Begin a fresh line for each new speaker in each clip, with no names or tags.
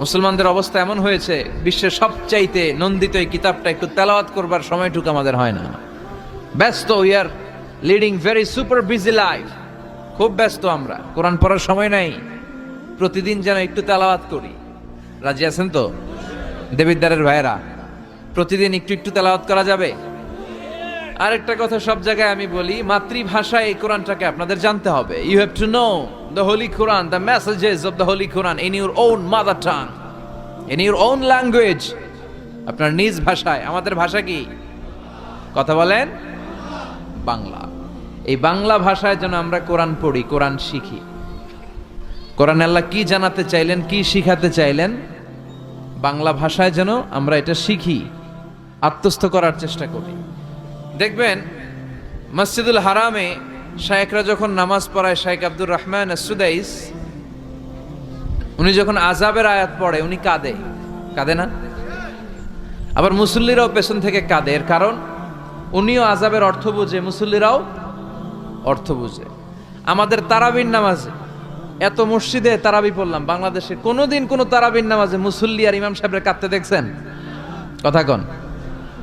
মুসলমানদের অবস্থা এমন হয়েছে, বিশ্বের সবচাইতে নন্দিত এই কিতাবটা একটু তেলাওয়াত করবার সময়টুকু আমাদের হয় না। ব্যস্ত, we are leading very super busy life. খুব ব্যস্ত আমরা, কোরআন পড়ার সময় নাই। প্রতিদিন যেন একটু তেলাওয়াত করি। রাজি আছেন তো দেবিদ্বারের ভাইয়েরা? প্রতিদিন একটু একটু তেলাওয়াত করা যাবে? আরেকটা কথা সব জায়গায় আমি বলি, মাতৃভাষায় এই কোরআনটাকে আপনাদের জানতে হবে। You have to know the holy Quran, the messages of the holy Quran in your own mother tongue, in your own language, আপনার নিজ ভাষায়। আমাদের ভাষা কি? কথা বলেন, বাংলা। এই বাংলা ভাষায় যেন আমরা কোরআন পড়ি, কোরআন শিখি। কোরআন আল্লাহ কি জানাতে চাইলেন, কি শিখাতে চাইলেন, বাংলা ভাষায় যেন আমরা এটা শিখি, আত্মস্থ করার চেষ্টা করি। দেখবেন মসজিদুল হারামে শায়েখরা যখন নামাজ পড়ায়, শাইখ আব্দুর রহমান আস-সুদাইস, উনি যখন আযাবের আয়াত পড়ে উনি কাঁদে, কাঁদে না? আবার মুসল্লিরাও পেছন থেকে কাঁদে। এর কারণ উনিও আযাবের অর্থ বুঝে, মুসল্লিরাও অর্থ বুঝে। আমাদের তারাবির নামাজে, এত মসজিদে তারাবি পড়লাম বাংলাদেশে, কোনোদিন কোনো তারাবির নামাজে মুসল্লি আর ইমাম সাহেবের কাঁদতে দেখছেন? কথা কন,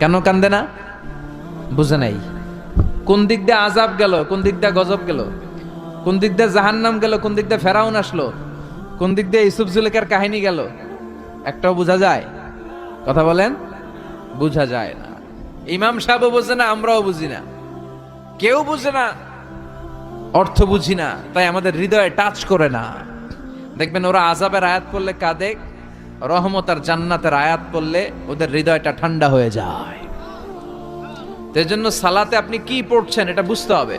কেন কান্দে না? বুঝে নাই। কোন দিক দিয়ে আযাব গেল, কোন দিক দিয়ে গজব গেল, কোন দিক দিয়ে জাহান্নাম গেল, কোন দিক দিয়ে ফেরাউন আসলো, কোন দিক দিয়ে ইউসুফ জুলেখার কাহিনী গেল, একটাও বোঝা যায়? কথা বলেন, বোঝা যায় না। ইমাম সাহেবও বোঝে না, আমরাও বুঝি না, কেউ বুঝে না, অর্থ বুঝি না, তাই আমাদের হৃদয়ে টাচ করে না। দেখবেন ওরা আযাবের আয়াত পড়লে কাঁদে, রহমত আর জান্নাতের আয়াত পড়লে ওদের হৃদয়টা ঠান্ডা হয়ে যায়। এর জন্য সালাতে আপনি কি পড়ছেন এটা বুঝতে হবে,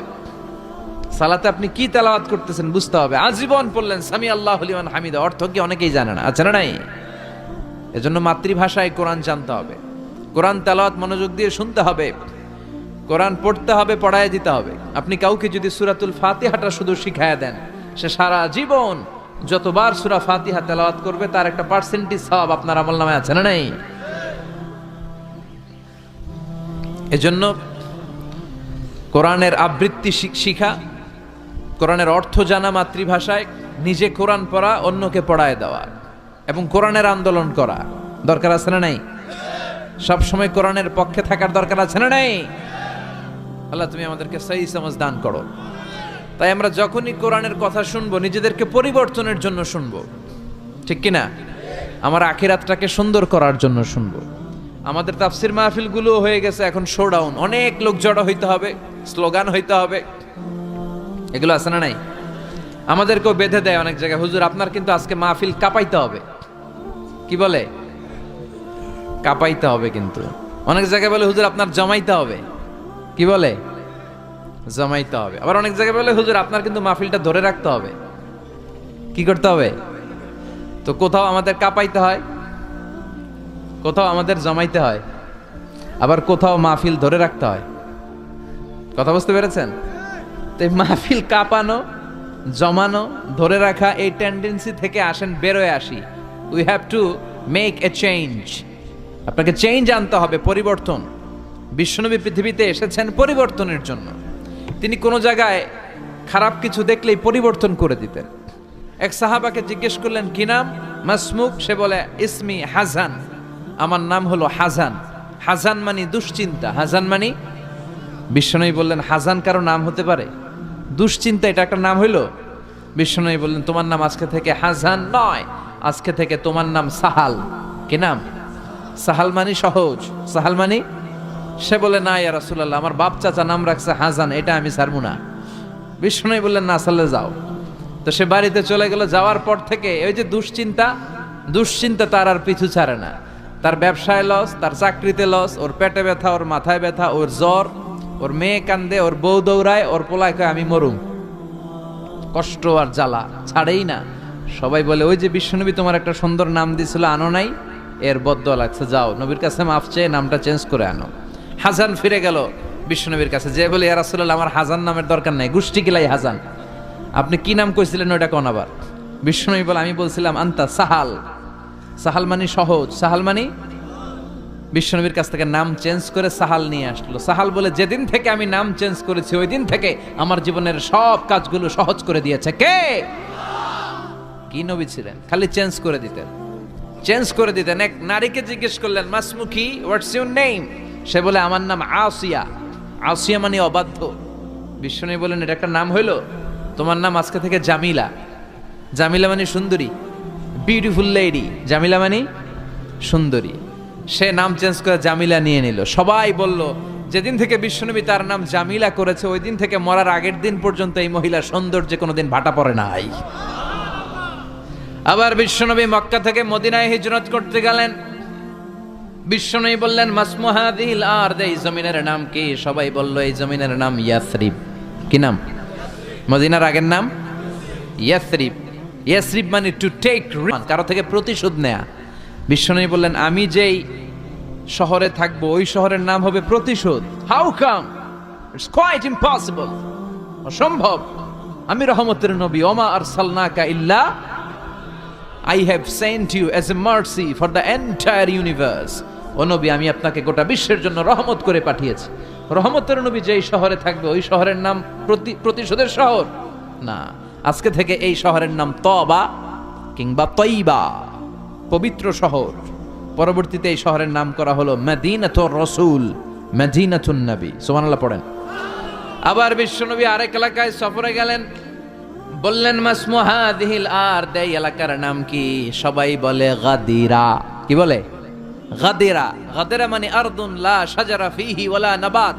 সালাতে আপনি কি তেলাওয়াত করতেছেন বুঝতে হবে। আজীবন পড়লেন সামি আল্লাহু লিমান হামিদা, অর্থ কি অনেকেই জানে না, আছে না নাই? এজন্য মাতৃভাষায় কোরআন জানতে হবে, কোরআন তেলাওয়াত মনোযোগ দিয়ে শুনতে হবে, কোরআন পড়তে হবে, পড়ায় দিতে হবে। আপনি কাউকে যদি সূরাতুল ফাতিহাটা শুধু শিখায়া দেন, সে সারা জীবন যতবার সূরা ফাতিহা তেলাওয়াত করবে তার একটা পার্সেন্টেজ সওয়াব আপনার আমলনামায় আছে না নাই? এজন্য কোরআনের আবৃত্তি শিখা, কোরআনের অর্থ জানা মাতৃভাষায়, নিজে কোরআন পড়া, অন্যকে পড়ায় দেওয়া, এবং কোরআনের আন্দোলন করা দরকার আছে না নাই? সব সময় কোরআনের পক্ষে থাকার দরকার আছে না নাই? আল্লাহ তুমি আমাদেরকে সহি সমাজ দান করো। তাই আমরা যখনই কোরআনের কথা শুনবো, নিজেদেরকে পরিবর্তনের জন্য শুনবো, ঠিক কিনা? আমার আখিরাতটাকে সুন্দর করার জন্য শুনবো। আমাদের তাফসির মাহফিলগুলো হয়ে গেছে এখন শোডাউন, অনেক লোক জড়ো হইতে হবে, স্লোগান হইতে হবে, এগুলো আছে না নাই? আমাদেরকেও বেঁধে দেয় অনেক জায়গায়, হুজুর আপনার কিন্তু আজকে মাহফিল কাঁপাইতে হবে। কি বলে? কাঁপাইতে হবে। কিন্তু অনেক জায়গায় বলে হুজুর আপনার জমাইতে হবে। কি বলে? জমাইতে হবে। আবার অনেক জায়গায় বলে হুজুর আপনার কিন্তু মাহফিলটা ধরে রাখতে হবে। কি করতে হবে? তো কোথাও আমাদের কাঁপাইতে হয়, কোথাও আমাদের জমাইতে হয়, আবার কোথাও মাহফিল ধরে রাখতে হয়। কথা বুঝতে পেরেছেন? তো মাহফিল কাঁপানো, জমানো, ধরে রাখা, এই টেন্ডেন্সি থেকে আসেন, বেরোয় আসি। We have to make a change. আপনাকে চেঞ্জ আনতে হবে, পরিবর্তন। বিশ্বনবী পৃথিবীতে এসেছেন পরিবর্তনের জন্য। তিনি কোনো জায়গায় খারাপ কিছু দেখলেই পরিবর্তন করে দিতেন। এক সাহাবাকে জিজ্ঞেস করলেন কি নাম? মাসমুক। সে বলে ইসমি হাজান, আমার নাম হলো হাজান। হাজান মানে দুশ্চিন্তা, হাজান মানে। বিশ্বনবী বললেন হাজান কারো নাম হতে পারে? দুশ্চিন্তা এটা একটা নাম হইল? বিশ্বনবী বললেন তোমার নাম আজকে থেকে হাজান নয়, আজকে থেকে তোমার নাম সাহাল। কি নাম? সাহাল মানে সহজ, সাহাল মানে। সে বলে না ইয়া রাসূলুল্লাহ, আমার বাপ চাচা নাম রাখছে হাজান, এটা আমি ছাড়বো না। বিশ্বনবী বললেন না, সালে যাও। তো সে বাড়িতে চলে গেল। যাওয়ার পর থেকে ওই যে দুশ্চিন্তা তার আর পিছু ছাড়ে না। তার ব্যবসায় লস, তার চাকরিতে লস, ওর পেটে ব্যথা, ওর মাথায় ব্যথা, ওর জ্বর, ওর মেয়ে কান্দে, ওর বউ দৌড়ায়, ওর পোলায় কয় আমি মরুম। কষ্ট আর জ্বালা ছাড়েই না। সবাই বলে ওই যে বিশ্বনবী তোমার একটা সুন্দর নাম দিয়েছিল, আনো নাই, এর বদদোয়া লাগছে, যাও নবীর কাছে মাফ চেয়ে নামটা চেঞ্জ করে আনো। হাজান ফিরে গেল বিশ্বনবীর কাছে, যে বলে ইয়া রাসূলুল্লাহ আমার হাজান নামের দরকার নাই, গোষ্ঠী কিলাই হাজান, আপনি কি নাম কইছিলেন ওইটা কোন? আবার বিশ্বনবী বলে আমি বলছিলাম আন্তা সাহাল। সাহাল মানে সহজ, সাহাল মানে। বিশ্বনবীর কাছ থেকে নাম চেঞ্জ করে সাহাল নিয়ে আসলো। সাহাল বলে যেদিন থেকে আমি নাম চেঞ্জ করেছি ওই দিন থেকে আমার জীবনের সব কাজগুলো সহজ করে দিয়েছে কে? কি নবী ছিলেন? খালি চেঞ্জ করে দিতেন। চেঞ্জ করে দিতেন। এক নারীকে জিজ্ঞেস করলেন, মাসমুখী, হোয়াটস ইউর নেম? সে বলে, আমার নাম আসিয়া। আসিয়া মানে অবাধ্য। বিশ্বনবী বলেন, এটা একটা নাম হইল? তোমার নাম আজকে থেকে জামিলা। জামিলা মানে সুন্দরী, বিউটিফুল লেডি। জামিলা মানে সুন্দরী। সে নাম চেঞ্জ করে জামিলা নিয়ে নিল। সবাই বলল, যেদিন থেকে বিশ্বনবী তার নাম জামিলা করেছে, ওই দিন থেকে মরার আগের দিন পর্যন্ত এই মহিলার সৌন্দর্যে কোনোদিন ভাটা পড়ে নাই। আবার বিশ্বনবী মক্কা থেকে মদিনায় হিজরত করতে গেলেন। বিশ্বনবী বললেন, মাসমুহাদিল আরদ, এই জমিনের নাম কি? সবাই বলল, এই জমিনের নাম ইয়াসরিব। কি নাম? মদিনার আগের নাম ইয়াসরিব। ইয়াসরিব মানে টু টেক, কারো থেকে প্রতিশোধ নেয়া। বিশ্বনবী বললেন, আমি যেই শহরে থাকবো ওই শহরের নাম হবে প্রতিশোধ। How come? It's quite impossible, অসম্ভব। আমি রহমতের নবী, ওমা আরসালনাকা ইল্লা I have sent you as a mercy for the entire universe. ও নবী, আমি আপনাকে গোটা বিশ্বের জন্য রহমত করে পাঠিয়েছি। রহমতের নবী যেই শহরে থাকবে ওই শহরের নাম প্রতিশোধের শহর না। আজকে থেকে এই শহরের নাম তবা কিংবা তৈবা, পবিত্র শহর। পরবর্তীতে এই শহরের নাম করা হলো মদিনাতুর রাসূল, মদিনাতুন নবী। সুবহানাল্লাহ পড়েন। আবার বিশ্বনবী আরেক এলাকায় সফরে গেলেন। বললেন, মাসমুহাদিল আরদ, এই এলাকার নাম কি? সবাই বলে গাদিরা। কি বলে? গাদিরা। গাদিরা মানে আরদুন লা শাজারা ফিহি ওয়ালা নাবাত,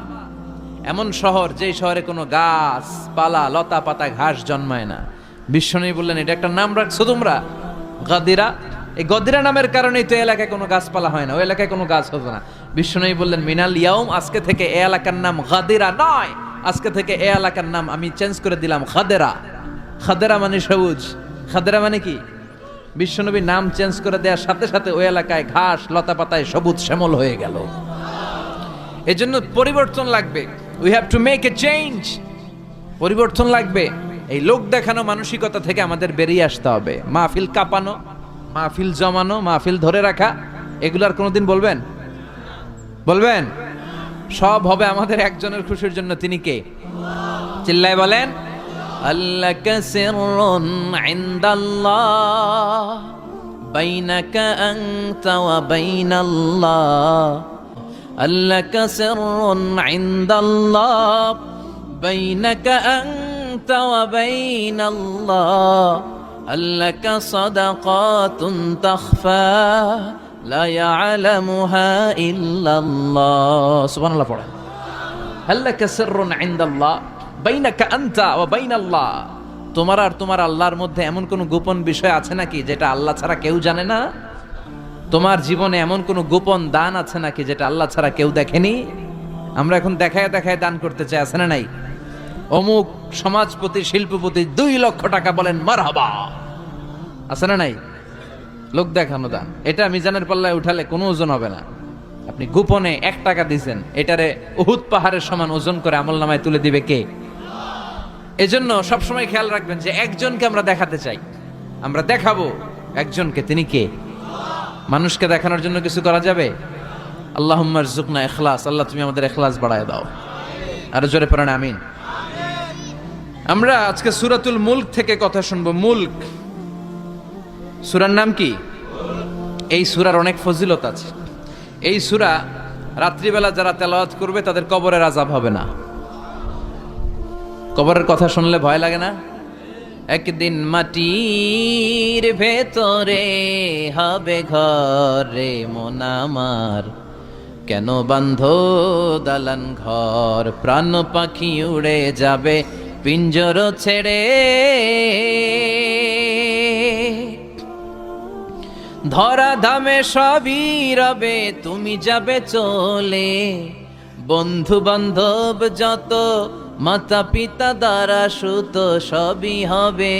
এমন শহর যেই শহরে কোনো গাছ পালা, লতা পাতা, ঘাস জন্মায় না। বিশ্বনবী বললেন, এটা একটা নাম রাখছো তোমরা, গাদিরা। এই গদিরা নামের কারণেই তো এলাকায় কোনো গাছপালা হয় না, ওই এলাকায় কোনো গাছ হতো না। বিশ্বনবী বললেন, মিনাল ইয়াউম, আজকে থেকে এই এলাকার নাম গাদিরা নয়, আজকে থেকে এই এলাকার নাম আমি চেঞ্জ করে দিলাম খাদেরা। খাদেরা মানে সবুজ। খাদেরা মানে কি? বিশ্বনবী নাম চেঞ্জ করে দেওয়ার সাথে সাথে ওই এলাকায় ঘাস লতা পাতায় সবুজ শ্যামল হয়ে গেল। এজন্য পরিবর্তন লাগবে। We have to make a change. পরিবর্তন লাগবে। এই লোক দেখানো মানসিকতা থেকে আমাদের বেরিয়ে আসতে হবে। মাহফিল কাঁপানো, মাহফিল জমানো, মাহফিল ধরে রাখা, এগুলার কোনোদিন বলবেন? বলবেন? সব হবে আমাদের একজনের খুশির জন্য। তিনি কে? চিল্লায় বলেন, আল্লাকা সিররুন ইনদাল্লাহ বাইনাকা আনতা ওয়া বাইনাল্লাহ। আল্লাকা সিররুন ইনদাল্লাহ বাইনাকা আনতা ওয়া বাইনাল্লাহ। আল্লাকা সাদাকাতুন তাখফা লা ইয়ালামুহা ইল্লাল্লাহ। সুবহানাল্লাহ পড়া। আল্লাকা সিররুন ইনদাল্লাহ বাইনাকা আনতা ওয়া বাইনাল্লাহ। তোমার আর তোমার আল্লাহর মধ্যে এমন কোন গোপন বিষয় আছে নাকি যেটা আল্লাহ ছাড়া কেউ জানে না? তোমার জীবনে এমন কোন গোপন দান আছে নাকি যেটা আল্লাহ ছাড়া কেউ দেখেনি? আমরা এখন দেখায় দেখায় দান করতে চাই, আছে না নাই? অমুক সমাজপতি, শিল্পপতি 2 লক্ষ টাকা বলেন মারহাবা, আছে না নাই? লোক দেখানো দান। এটা মিজানের পাল্লায় উঠালে কোনো ওজন হবে না। আপনি গোপনে 1 টাকা দিয়েছেন, এটারে উহুদ পাহাড়ের সমান ওজন করে আমলনামায় তুলে দিবে কে? এজন্য সবসময় খেয়াল রাখবেন যে একজনকে আমরা দেখাতে চাই, আমরা দেখাবো একজনকে। তিনি কে? মানুষকে দেখানোর জন্য কিছু করা যাবে? আল্লাহুম্মা রযুকনা ইখলাস। আল্লাহ তুমি আমাদের ইখলাস বাড়ায় দাও। আর জোরে পড়েন আমিন। আমরা আজকে সূরাতুল মুলক থেকে কথা শুনবো। মুলক সূরার নাম কি? এই সূরার অনেক ফজিলত আছে। এই সূরা রাত্রিবেলা যারা তেলাওয়াত করবে তাদের কবরের আযাব হবে না। কবরের কথা শুনলে ভয় লাগে না? একদিন মাটির ভেতরে হবে ঘরে মন আমার, কেন বান্ধ দালান ঘর, প্রাণ পাখি উড়ে যাবে পিঞ্জর ছেড়ে, ধরা ধামে সবই রবে তুমি যাবে চলে, বন্ধু বান্ধব যত মাতা পিতা দ্বারা সুত সবই হবে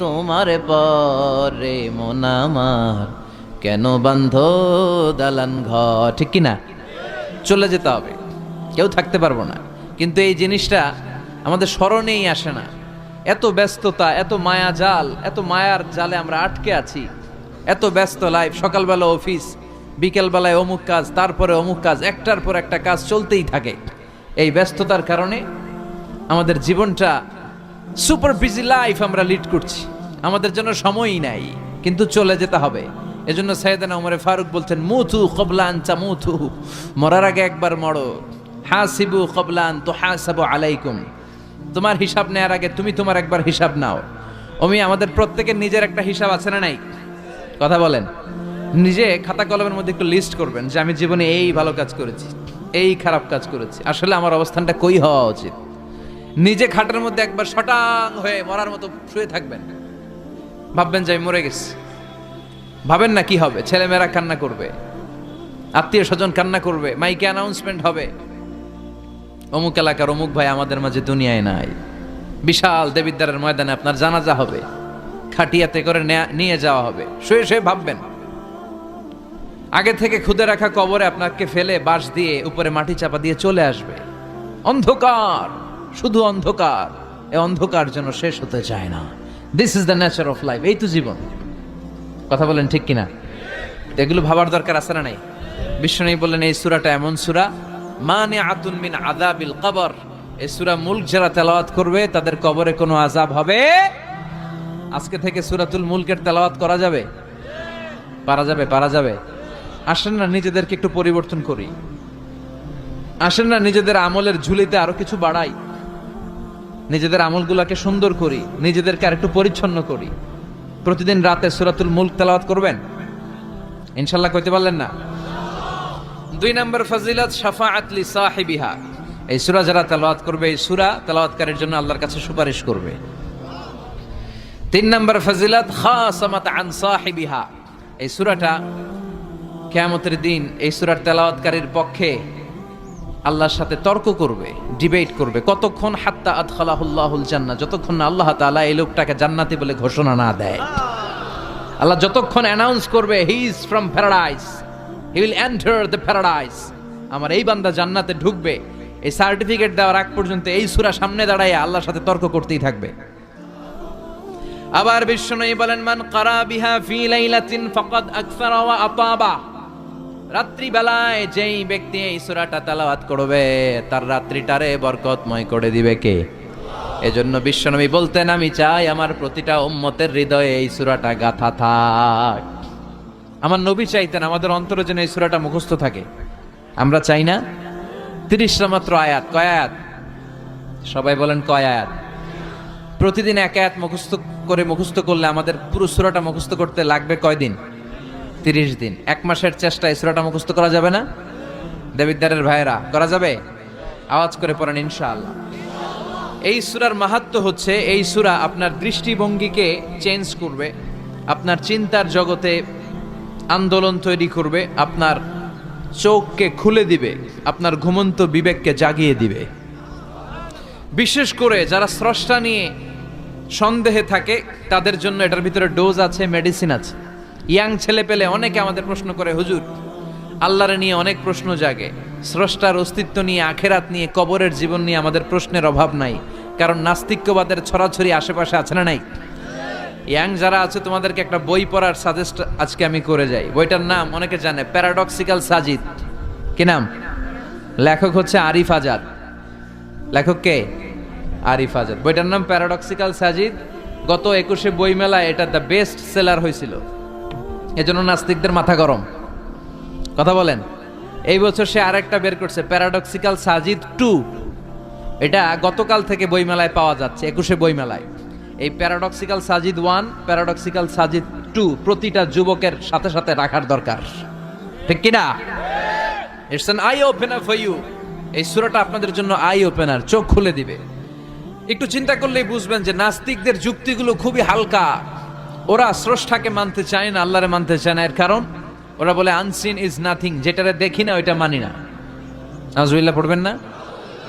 তোমার পরে মন আমার, কেন বান্ধ দালান ঘর। ঠিক কিনা? চলে যেতে হবে, কেউ থাকতে পারবো না। কিন্তু এই জিনিসটা আমাদের স্মরণেই আসে না। এত ব্যস্ততা, এত মায়া জাল, এত মায়ার জালে আমরা আটকে আছি। এত ব্যস্ত লাইফ, সকালবেলা অফিস, বিকেলবেলায় অমুক কাজ, তারপরে অমুক কাজ, একটার পর একটা কাজ চলতেই থাকে। এই ব্যস্ততার কারণে আমাদের জীবনটা সুপার বিজি লাইফ আমরা লিড করছি, আমাদের জন্য সময়ই নাই। কিন্তু চলে যেতে হবে। এজন্য সাইয়েদনা ওমর ফারুক বলতেন মুতু ক্বাবলা আন তামুতু, মরার আগে একবার মরো। হাসিবু ক্বাবলা আন তুহাসাবু আলাইকুম, তোমার হিসাব নেওয়ার আগে তুমি তোমার একবার হিসাব নাও। আমাদের প্রত্যেকের নিজের একটা হিসাব আছে না নাই? কথা বলেন। নিজে খাতা কলমের মধ্যে একটু লিস্ট করবেন যে আমি জীবনে এই ভালো কাজ করেছি, এই খারাপ কাজ করেছি, আসলে আমার অবস্থানটা কই হওয়া উচিত। নিজে খাটের মধ্যে একবার শটাং হয়ে মরার মতো শুয়ে থাকবেন, ভাববেন যে আমি মরে গেছি। ভাবেন না কি হবে, ছেলেমেয়েরা কান্না করবে, আত্মীয় স্বজন কান্না করবে, মাইকে অ্যানাউন্সমেন্ট হবে, অমুক এলাকার অমুক ভাই আমাদের মাঝে দুনিয়ায় নাই। বিশাল দেবিদ্বারের ময়দানে আপনার জানাজা হবে, খাটিয়াতে করে নিয়ে যাওয়া হবে। শুয়ে শুয়ে ভাববেন, আগে থেকে খুদে রাখা কবরে আপনাকে ফেলে বাঁশ দিয়ে উপরে মাটি চাপা দিয়ে চলে আসবে। অন্ধকার, শুধু অন্ধকার। এই অন্ধকার যেন শেষ হতে চায় না। This is the nature of life. এই তো জীবন। কথা বলেন ঠিক কিনা? এগুলো ভাবার দরকার আছে না নাই? বিশ্বনবী বললেন এই সূরাটা এমন সূরা মানিআতুন মিন আযাবিল কবর। এই সূরা মুলক যারা তেলাওয়াত করবে তাদের কবরে কোনো আযাব হবে। আজকে থেকে সূরাতুল মুলকের তেলাওয়াত করা যাবে? পারা যাবে। আসেন না নিজেদেরকে একটু পরিবর্তন করি, আসেন না নিজেদের আমলের ঝুলিতে আরো কিছু বাড়াই, নিজেদের আমলগুলোকে সুন্দর করি, নিজেদেরকে আর একটু পরিচ্ছন্ন করি। প্রতিদিন রাতে সূরাতুল মুলক তেলাওয়াত করবেন ইনশাআল্লাহ। কইতে পারলেন না? 2 নম্বর ফজিলত শাফাআত লি সাহিবিহা। এই সূরা যারা তেলাওয়াত করবে, এই সূরা তেলাওয়াতকারীর জন্য আল্লাহর কাছে সুপারিশ করবে। 3 নম্বর ফজিলত খাসামাত আন সাহিবিহা। এই সূরাটা কিয়ামতের দিন এই সূরার তেলাওয়াতকারীর পক্ষে আল্লাহর সাথে তর্ক করবে, ডিবেট করবে। কতক্ষণ? হাত্তা আদখালাহুল্লাহুল জান্নাহ, যতক্ষণ না আল্লাহ তাআলা এই লোকটাকে জান্নাতি বলে ঘোষণা না দেয়। আল্লাহ যতক্ষণ অ্যানাউন্স করবে he is from paradise, he will enter the paradise, আমার এই বান্দা জান্নাতে ঢুকবে, এই সার্টিফিকেট দেওয়ার আগ পর্যন্ত এই সূরা সামনে দাঁড়ায় আল্লাহর সাথে তর্ক করতেই থাকবে। আবার বিশ্বনবী বলেন মান ক্বারা বিহা ফি লাইলাতিন ফাকাদ আকসারা ওয়া আতাবা। রাত্রি বেলায় যেই ব্যক্তি এই সূরাটা তেলাওয়াত করবে তার রাত্রিটারে বরকতময় করে দিবে কে? এজন্য বিশ্বনবী বলতেন আমি চাই আমার প্রতিটা উম্মতের হৃদয়ে এই সূরাটা গাঁথা থাক। আমার নবী চাইতেন আমাদের অন্তরে যেন এই সূরাটা মুখস্থ থাকে। আমরা চাই না? 30টা মাত্র আয়াত। কয় আয়াত? সবাই বলেন কয় আয়াত? প্রতিদিন এক আয়াত মুখস্থ করলে আমাদের পুরো সূরাটা মুখস্থ করতে লাগবে কয় দিন? 30 দিন। 1 মাসের চেষ্টায় সূরাটা মুখস্থ করা যাবে না? দেবিদ্বারের ভাইয়েরা করা যাবে? আওয়াজ করে পড়েন ইনশাআল্লাহ। এই সূরার মাহাত্ম্য হচ্ছে এই সূরা আপনার দৃষ্টিভঙ্গিকে চেঞ্জ করবে, আপনার চিন্তার জগতে আন্দোলন তৈরি করবে, আপনার চোখকে খুলে দিবে, আপনার ঘুমন্ত বিবেককে জাগিয়ে দিবে। বিশেষ করে যারা স্রষ্টা নিয়ে সন্দেহে থাকে তাদের জন্য এটার ভিতরে ডোজ আছে, মেডিসিন আছে। ইয়াং ছেলে পেলে অনেকে আমাদের প্রশ্ন করে হুজুর আল্লাহরে নিয়ে অনেক প্রশ্ন জাগে, স্রষ্টার অস্তিত্ব নিয়ে, আখেরাত নিয়ে, কবরের জীবন নিয়ে আমাদের প্রশ্নের অভাব নাই, কারণ নাস্তিক্যবাদের ছড়াছড়ি আশেপাশে আছে না নাই? ইয়াং যারা আছে তোমাদেরকে একটা বই পড়ার সাজেস্ট আজকে আমি করে যাই। বইটার নাম অনেকে জানে, প্যারাডক্সিক্যাল সাজিদ। কি নাম? লেখক হচ্ছে আরিফ আজাদ। লেখক কে? আরিফ আজাদ। বইটার নাম প্যারাডক্সিক্যাল সাজিদ। গত 21শে বই মেলায় এটা দ্য বেস্ট সেলার হয়েছিল, এজন্য নাস্তিকদের মাথা গরম। কথা বলেন। এই বছর সে আরেকটা বের করছে, প্যারাডক্সিক্যাল সাজিদ 2। এটা গতকাল থেকে বইমেলায় পাওয়া যাচ্ছে, 21শে বইমেলায়। এই প্যারাডক্সিক্যাল সাজিদ 1, প্যারাডক্সিক্যাল সাজিদ 2 প্রতিটা যুবকের সাথে সাথে রাখার দরকার, ঠিক কিনা? It's an eye opener for you. এই সূরাটা আপনাদের জন্য আই ওপেনার, চোখ খুলে দিবে। একটু চিন্তা করলেই বুঝবেন যে নাস্তিকদের যুক্তিগুলো খুবই হালকা। ওরা স্রষ্টাকে মানতে চায় না, আল্লাহরে মানতে চায় না। এর কারণ ওরা বলে আনসিন ইজ নাথিং, যেটারে দেখি না ওইটা মানি না। নাউজুবিল্লাহ পড়বেন না?